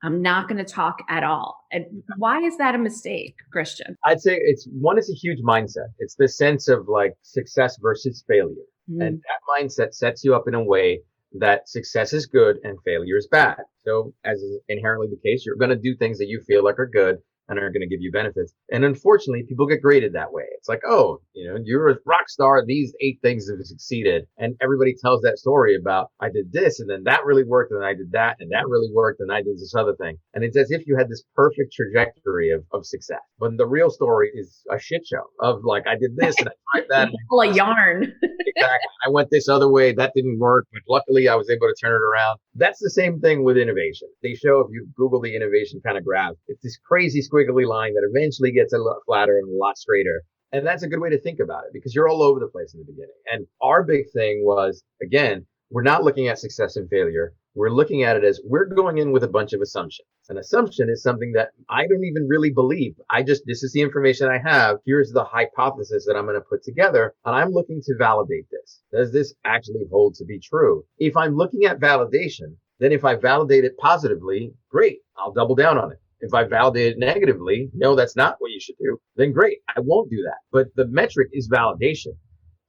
I'm not going to talk at all. And why is that a mistake, Christian? I'd say it's a huge mindset. It's the sense of success versus failure. Mm-hmm. And that mindset sets you up in a way that success is good and failure is bad. So as is inherently the case, you're going to do things that you feel like are good and are going to give you benefits. And unfortunately, people get graded that way. It's like, oh, you're a rock star. These 8 things have succeeded. And everybody tells that story about, I did this and then that really worked and I did that and that really worked and I did this other thing. And it's as if you had this perfect trajectory of success. But the real story is a shit show of I did this and I tried that. Full of yarn. Exactly. I went this other way. That didn't work. But luckily, I was able to turn it around. That's the same thing with innovation. They show, if you Google the innovation kind of graph, it's this crazy squiggly line that eventually gets a lot flatter and a lot straighter. And that's a good way to think about it, because you're all over the place in the beginning. And our big thing was, again, we're not looking at success and failure. We're looking at it as we're going in with a bunch of assumptions. An assumption is something that I don't even really believe. This is the information I have. Here's the hypothesis that I'm going to put together. And I'm looking to validate this. Does this actually hold to be true? If I'm looking at validation, then if I validate it positively, great. I'll double down on it. If I validate it negatively, no, that's not what you should do, then great. I won't do that. But the metric is validation.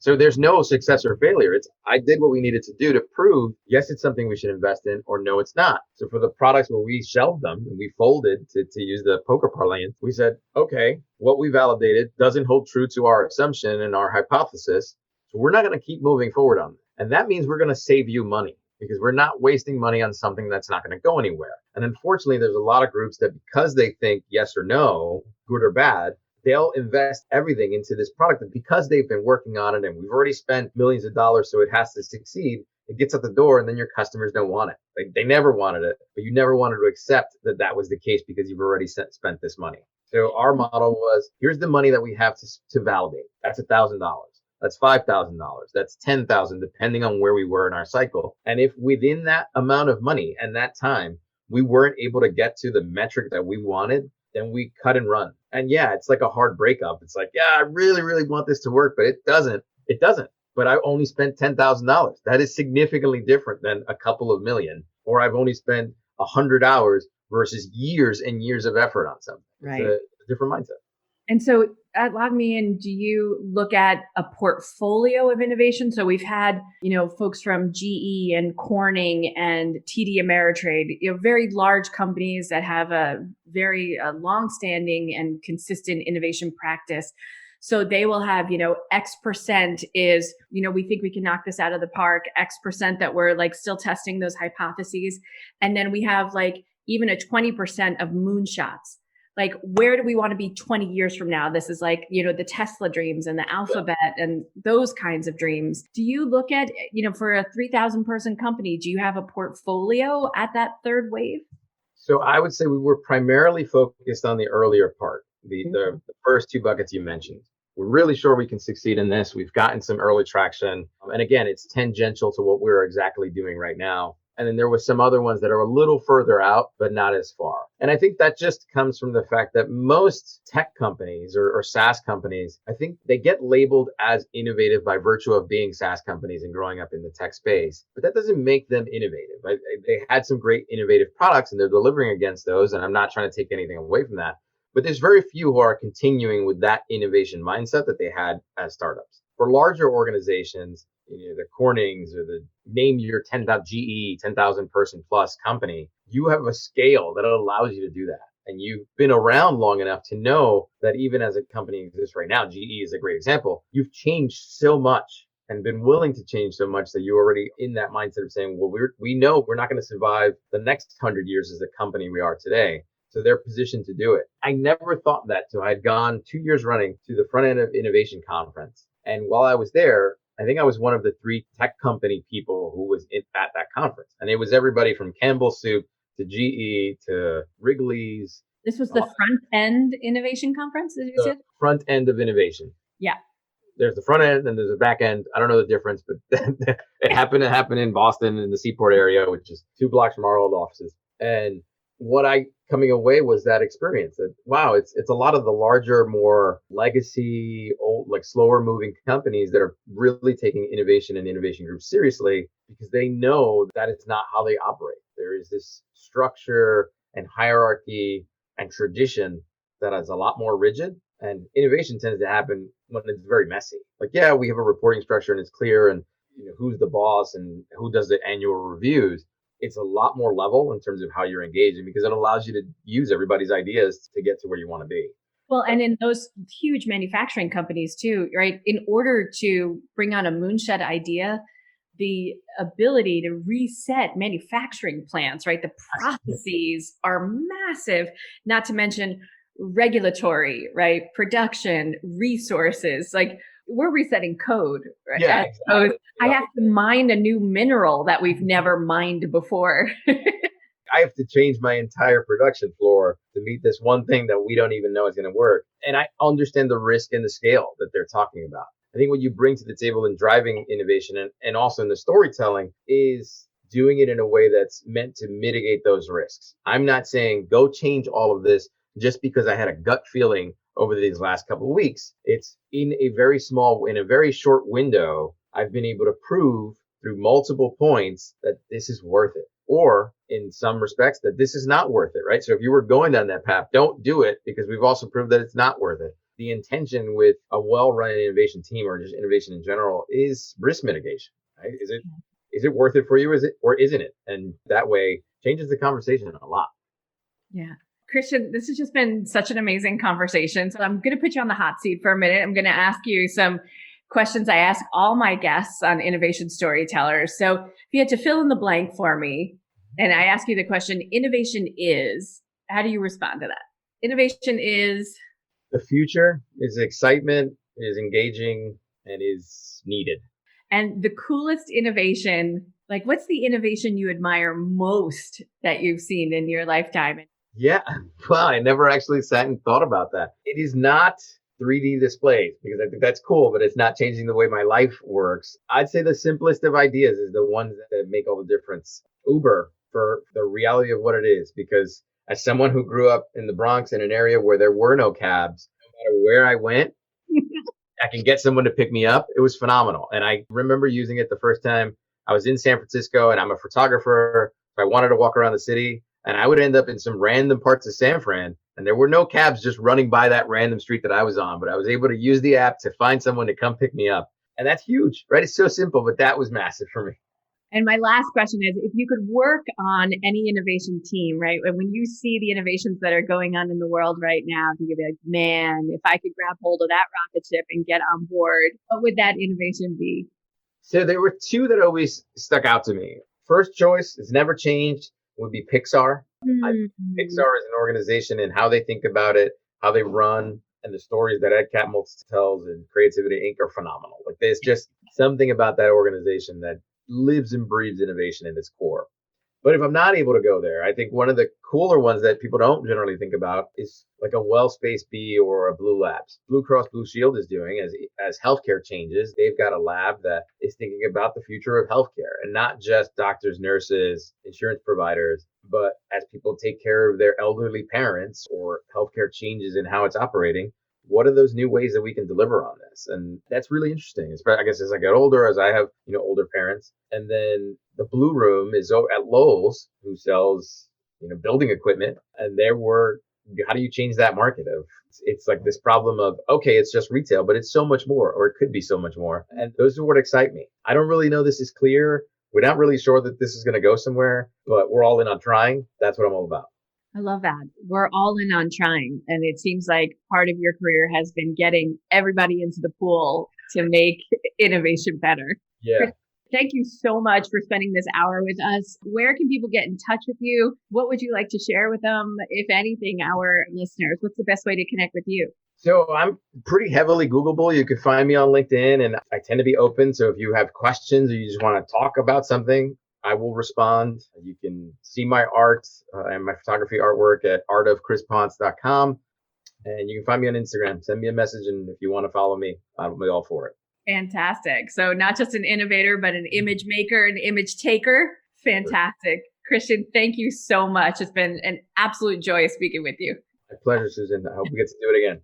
So there's no success or failure. It's, I did what we needed to do to prove, yes, it's something we should invest in, or no, it's not. So for the products where we shelved them and we folded, to use the poker parlance, we said, okay, what we validated doesn't hold true to our assumption and our hypothesis. So we're not going to keep moving forward on that. And that means we're going to save you money, because we're not wasting money on something that's not going to go anywhere. And unfortunately, there's a lot of groups that, because they think yes or no, good or bad, they'll invest everything into this product. And because they've been working on it and we've already spent millions of dollars, so it has to succeed, it gets out the door and then your customers don't want it. They never wanted it, but you never wanted to accept that that was the case because you've already spent this money. So our model was, here's the money that we have to validate. That's $1,000. That's $5,000. That's $10,000, depending on where we were in our cycle. And if within that amount of money and that time, we weren't able to get to the metric that we wanted, then we cut and run. And yeah, it's like a hard breakup. It's like, yeah, I really, really want this to work, but it doesn't. It doesn't. But I only spent $10,000. That is significantly different than a couple of million. Or I've only spent 100 hours versus years and years of effort on something. Right. It's a different mindset. And so at LogMeIn, do you look at a portfolio of innovation? So we've had, folks from GE and Corning and TD Ameritrade, very large companies that have a very long-standing and consistent innovation practice. So they will have, X percent is, we think we can knock this out of the park, X percent that we're like still testing those hypotheses. And then we have like even a 20% of moonshots. Like, where do we want to be 20 years from now? This is like, the Tesla dreams and the Alphabet and those kinds of dreams. Do you look at, for a 3,000 person company, do you have a portfolio at that third wave? So I would say we were primarily focused on the earlier part, the first two buckets you mentioned. We're really sure we can succeed in this. We've gotten some early traction. And again, it's tangential to what we're exactly doing right now. And then there was some other ones that are a little further out, but not as far. And I think that just comes from the fact that most tech companies or SaaS companies, I think they get labeled as innovative by virtue of being SaaS companies and growing up in the tech space. But that doesn't make them innovative. They had some great innovative products and they're delivering against those. And I'm not trying to take anything away from that. But there's very few who are continuing with that innovation mindset that they had as startups. For larger organizations, the Cornings or the name your 10,000 GE, 10,000 person plus company, you have a scale that allows you to do that. And you've been around long enough to know that even as a company exists right now, GE is a great example, you've changed so much and been willing to change so much that you're already in that mindset of saying, well, we know we're not going to survive the next 100 years as a company we are today. So they're positioned to do it. I never thought that till I'd gone 2 years running to the front end of Innovation Conference. And while I was there, I think I was one of the 3 tech company people who was at that conference. And it was everybody from Campbell Soup to GE to Wrigley's. This was the front end innovation conference, did you say? Front end of innovation. Yeah. There's the front end and there's the back end. I don't know the difference, but it happened to happen in Boston in the Seaport area, which is 2 blocks from our old offices. And what I coming away was that experience that, wow, it's a lot of the larger, more legacy, old, like slower moving companies that are really taking innovation and innovation groups seriously because they know that it's not how they operate. There is this structure and hierarchy and tradition that is a lot more rigid, and innovation tends to happen when it's very messy. Like, yeah, we have a reporting structure and it's clear and who's the boss and who does the annual reviews. It's a lot more level in terms of how you're engaging because it allows you to use everybody's ideas to get to where you want to be. Well, and in those huge manufacturing companies too, right? In order to bring on a moonshot idea, the ability to reset manufacturing plants, right? The processes are massive, not to mention regulatory, right? Production, resources, like we're resetting code, right? Yeah, exactly. I have to mine a new mineral that we've never mined before. I have to change my entire production floor to meet this one thing that we don't even know is going to work. And I understand the risk and the scale that they're talking about. I think what you bring to the table in driving innovation and also in the storytelling is doing it in a way that's meant to mitigate those risks. I'm not saying go change all of this just because I had a gut feeling over these last couple of weeks. It's in a very short window, I've been able to prove through multiple points that this is worth it. Or in some respects that this is not worth it, right? So if you were going down that path, don't do it because we've also proved that it's not worth it. The intention with a well-run innovation team or just innovation in general is risk mitigation, right? Is it worth it for you? Is it, or isn't it? And that way changes the conversation a lot. Yeah. Christian, this has just been such an amazing conversation. So I'm going to put you on the hot seat for a minute. I'm going to ask you some questions I ask all my guests on Innovation Storytellers. So if you had to fill in the blank for me, and I ask you the question, innovation is, how do you respond to that? Innovation is? The future is excitement, is engaging, and is needed. And the coolest innovation, like what's the innovation you admire most that you've seen in your lifetime? Yeah, well, I never actually sat and thought about that. It is not 3D displays because I think that's cool, but it's not changing the way my life works. I'd say the simplest of ideas is the ones that make all the difference. Uber, for the reality of what it is, because as someone who grew up in the Bronx in an area where there were no cabs, no matter where I went, I can get someone to pick me up. It was phenomenal. And I remember using it the first time I was in San Francisco and I'm a photographer. So I wanted to walk around the city and I would end up in some random parts of San Fran and there were no cabs just running by that random street that I was on, but I was able to use the app to find someone to come pick me up. And that's huge, right? It's so simple, but that was massive for me. And my last question is, if you could work on any innovation team, right? When you see the innovations that are going on in the world right now, you could be like, man, if I could grab hold of that rocket ship and get on board, what would that innovation be? So there were two that always stuck out to me. First choice has never changed would be Pixar. I think Pixar is an organization and how they think about it, how they run, and the stories that Ed Catmull tells and Creativity Inc. are phenomenal. Like there's just something about that organization that lives and breathes innovation in its core. But if I'm not able to go there, I think one of the cooler ones that people don't generally think about is like a WellSpace B or a Blue Labs. Blue Cross Blue Shield is doing as healthcare changes. They've got a lab that is thinking about the future of healthcare and not just doctors, nurses, insurance providers, but as people take care of their elderly parents or healthcare changes in how it's operating. What are those new ways that we can deliver on this? And that's really interesting. I guess as I get older, as I have, older parents. And then the Blue Room is at Lowe's, who sells, building equipment. And how do you change that market it's like this problem of, okay, it's just retail, but it's so much more, or it could be so much more. And those are what excite me. I don't really know this is clear. We're not really sure that this is going to go somewhere, but we're all in on trying. That's what I'm all about. I love that. We're all in on trying. And it seems like part of your career has been getting everybody into the pool to make innovation better. Yeah. Thank you so much for spending this hour with us. Where can people get in touch with you? What would you like to share with them, if anything, our listeners? What's the best way to connect with you? So I'm pretty heavily Googleable. You can find me on LinkedIn, and I tend to be open. So if you have questions or you just want to talk about something, I will respond. You can see my art and my photography artwork at artofchrisponce.com. And you can find me on Instagram. Send me a message. And if you want to follow me, I'll be all for it. Fantastic. So not just an innovator, but an image maker, an image taker. Fantastic. Christian, thank you so much. It's been an absolute joy speaking with you. My pleasure, Susan. I hope we get to do it again.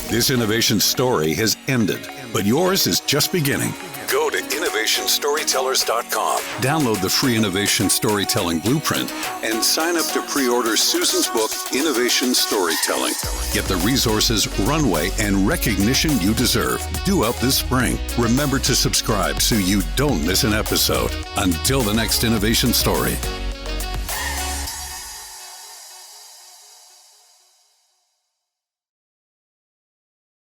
This innovation story has ended, but yours is just beginning. Go to innovationstorytellers.com, download the free Innovation Storytelling Blueprint, and sign up to pre-order Susan's book, Innovation Storytelling. Get the resources, runway, and recognition you deserve due out this spring. Remember to subscribe so you don't miss an episode. Until the next innovation story.